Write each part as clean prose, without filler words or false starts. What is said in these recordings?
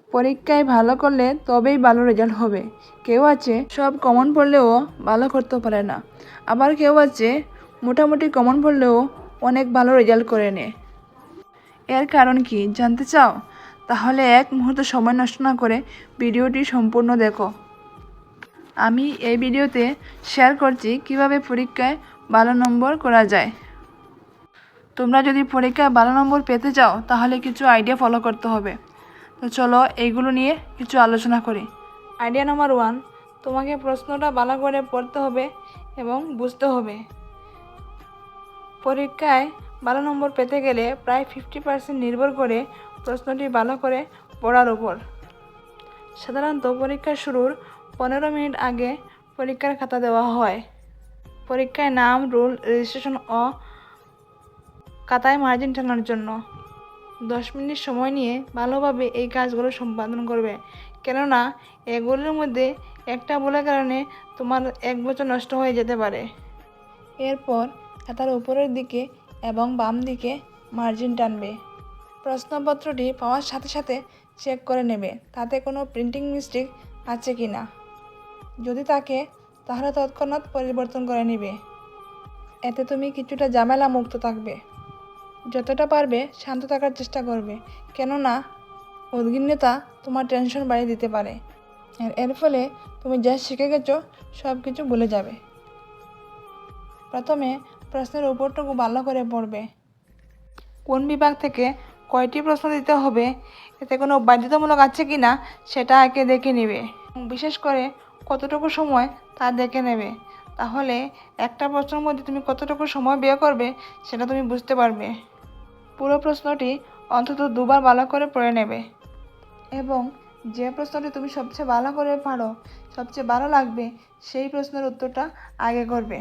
পরীক্ষায় ভালো করলে তবেই ভালো রেজাল্ট হবে। কেউ আছে সব কমন পড়লেও ভালো করতে পারে না, আবার কেউ আছে মোটামুটি কমন পড়লেও অনেক ভালো রেজাল্ট করে নেয়। এর কারণ কি জানতে চাও? তাহলে এক মুহূর্ত সময় নষ্ট না করে ভিডিওটি সম্পূর্ণ দেখো। আমি এই ভিডিওতে শেয়ার করছি কিভাবে পরীক্ষায় ভালো নম্বর করা যায়। তোমরা যদি পরীক্ষায় ভালো নম্বর পেতে চাও তাহলে কিছু আইডিয়া ফলো করতে হবে। তো চলো এইগুলো নিয়ে কিছু আলোচনা করি। আইডিয়া নাম্বার 1, তোমাকে প্রশ্নটা ভালো করে পড়তে হবে এবং বুঝতে হবে। পরীক্ষায় ভালো নম্বর পেতে গেলে প্রায় 50% নির্ভর করে প্রশ্নটি ভালো করে পড়ার উপর। সাধারণত পরীক্ষা শুরুর 15 মিনিট আগে পরীক্ষার খাতা দেওয়া হয়। পরীক্ষায় নাম, রোল, রেজিস্ট্রেশন ও খাতায় মার্জিন টানার জন্য 10 মিনিট সময় নিয়ে ভালোভাবে এই কাজগুলো সম্পাদন করবে, কেননা এগুলোর মধ্যে একটা ভুলের কারণে তোমার 1 বছর নষ্ট হয়ে যেতে পারে। এরপর খাতার উপরের দিকে এবং বাম দিকে মার্জিন টানবে। প্রশ্নপত্রটি পাওয়ার সাথে সাথে চেক করে নেবে তাতে কোনো প্রিন্টিং মিস্টেক আছে কি না। যদি থাকে তাহলে তৎক্ষণাৎ পরিবর্তন করে নেবে। এতে তুমি কিছুটা ঝামেলা মুক্ত থাকবে। যতটা পারবে শান্ত থাকার চেষ্টা করবে, কেননা উদ্বিগ্নতা তোমার টেনশন বাড়িয়ে দিতে পারে। এর ফলে তুমি যা শিখে গেছো সব কিছু ভুলে যাবে। প্রথমে প্রশ্নের উপরটুকু ভালো করে পড়বে। কোন বিভাগ থেকে কয়টি প্রশ্ন দিতে হবে, এতে কোনো বাধ্যতামূলক আছে কি না সেটা আগে দেখে নেবে। বিশেষ করে কতটুকু সময় তা দেখে নেবে। তাহলে একটা প্রশ্নের মধ্যে তুমি কতটুকু সময় ব্যয় করবে সেটা তুমি বুঝতে পারবে। পুরো প্রশ্নটি অন্তত 2 বার ভালো করে পড়ে নেবে এবং যে প্রশ্নটি তুমি সবচেয়ে ভালো করে পারো, সবচেয়ে ভালো লাগবে সেই প্রশ্নের উত্তরটা আগে করবে।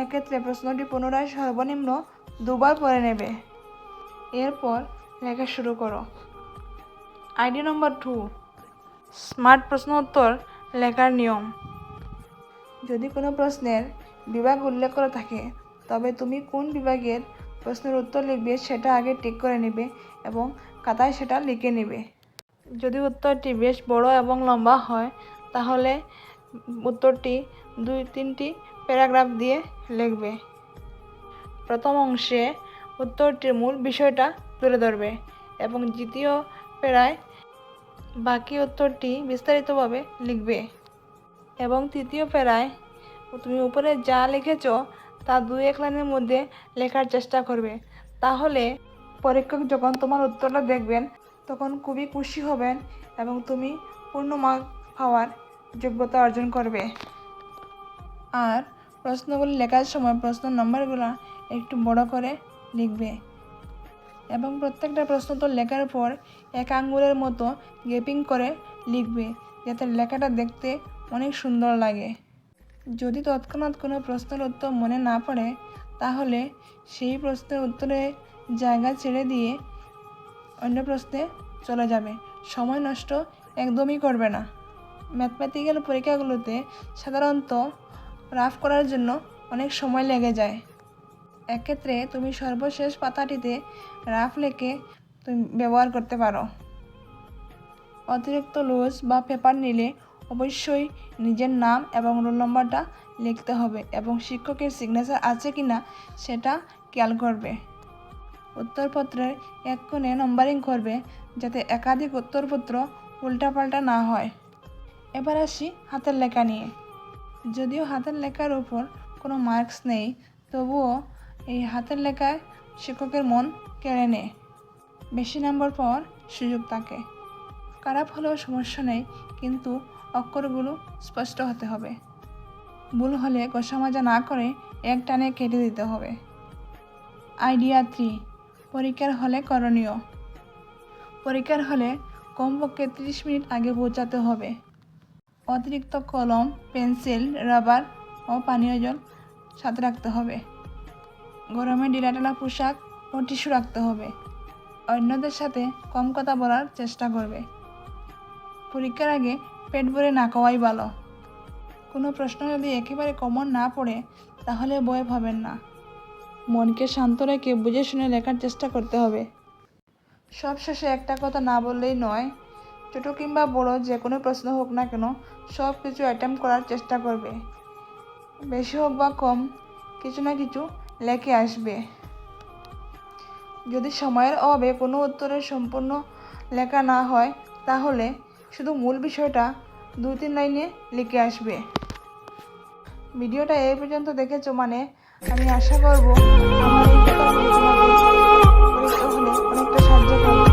এক্ষেত্রে প্রশ্নটি পুনরায় সর্বনিম্ন 2 বার পড়ে নেবে। এরপর লেখা শুরু করো। আইডিয়া নাম্বার 2, স্মার্ট প্রশ্ন উত্তর লেখার নিয়ম। যদি কোনো প্রশ্নের বিভাগ উল্লেখ করা থাকে তবে তুমি কোন বিভাগের প্রশ্নের উত্তর লিখবে সেটা আগে ঠিক করে নেবে এবং খাতায় সেটা লিখে নেবে। যদি উত্তরটি বেশ বড় এবং লম্বা হয় তাহলে উত্তরটি 2-3টি প্যারাগ্রাফ দিয়ে লিখবে। প্রথম অংশে উত্তরটির মূল বিষয়টা তুলে ধরবে এবং দ্বিতীয় প্যারায় বাকি উত্তরটি বিস্তারিতভাবে লিখবে এবং তৃতীয় প্যারায় তুমি উপরে যা লিখেছ তা 2-1 লাইনের মধ্যে লেখার চেষ্টা করবে। তাহলে পরীক্ষক যখন তোমার উত্তরটা দেখবেন তখন খুবই খুশি হবেন এবং তুমি পূর্ণ মার্ক পাওয়ার যোগ্যতা অর্জন করবে। আর প্রশ্নগুলি লেখার সময় প্রশ্ন নম্বরগুলো একটু বড় করে লিখবে এবং প্রত্যেকটা প্রশ্ন তো লেখার পর 1 আঙ্গুলের মতো গ্যাপিং করে লিখবে যাতে লেখাটা দেখতে অনেক সুন্দর লাগে। যদি তৎক্ষণাৎ কোনো প্রশ্নের উত্তর মনে না পড়ে তাহলে সেই প্রশ্নের উত্তরের জায়গা ছেড়ে দিয়ে অন্য প্রশ্নে চলে যাবে। সময় নষ্ট একদমই করবে না। ম্যাথমেটিক্যাল পরীক্ষাগুলোতে সাধারণত রাফ করার জন্য অনেক সময় লেগে যায়। এক্ষেত্রে তুমি সর্বশেষ পাতাটিতে রাফ লিখে তুমি ব্যবহার করতে পারো। অতিরিক্ত লুজ বা পেপার নিলে অবশ্যই নিজের নাম এবং রোল নম্বরটা লিখতে হবে এবং শিক্ষকের সিগনেচার আছে কি না সেটা খেয়াল করবে। উত্তরপত্রের এক কোণে নম্বরিং করবে যাতে একাধিক উত্তরপত্র উল্টাপাল্টা না হয়। এবার আসি হাতের লেখা নিয়ে। যদিও হাতের লেখার উপর কোনো মার্কস নেই তবুও এই হাতের লেখায় শিক্ষকের মন কেড়ে নেয়। বেশি নম্বর পাওয়ার সুযোগ থাকে। খারাপ হলেও সমস্যা নেই, কিন্তু অক্ষরগুলো স্পষ্ট হতে হবে। ভুল হলে গোসামাজা না করে এক টানে কেটে দিতে হবে। আইডিয়া 3, পরীক্ষার হলে করণীয়। পরীক্ষার হলে কমপক্ষে 30 মিনিট আগে পৌঁছাতে হবে। অতিরিক্ত কলম, পেন্সিল, রাবার ও পানীয় জল সাথে রাখতে হবে। গরমে ঢিলাঢালা পোশাক ও টিস্যু রাখতে হবে। অন্যদের সাথে কম কথা বলার চেষ্টা করবে। পরীক্ষার আগে পেট ভরে না খাওয়াই ভালো। কোনো প্রশ্ন যদি একেবারে কমন না পড়ে তাহলে ভয় পাবেন না। মনকে শান্ত রেখে বুঝে শুনে লেখার চেষ্টা করতে হবে। সবশেষে একটা কথা না বললেই নয়, ছোটো কিংবা বড় যে কোনো প্রশ্ন হোক না কেন সব কিছু অ্যাটেম্প করার চেষ্টা করবে। বেশি হোক বা কম কিছু না কিছু লেখে আসবে। যদি সময়ের অভাবে কোনো উত্তরের সম্পূর্ণ লেখা না হয় তাহলে শুধু মূল বিষয়টা 2-3 লাইনে লিখে আসবে। ভিডিওটা এই পর্যন্ত দেখেছো মানে আমি আশা করব আমার এই কথাগুলো তোমাকে পরীক্ষা হলে অনেকটা সাহায্য করবে।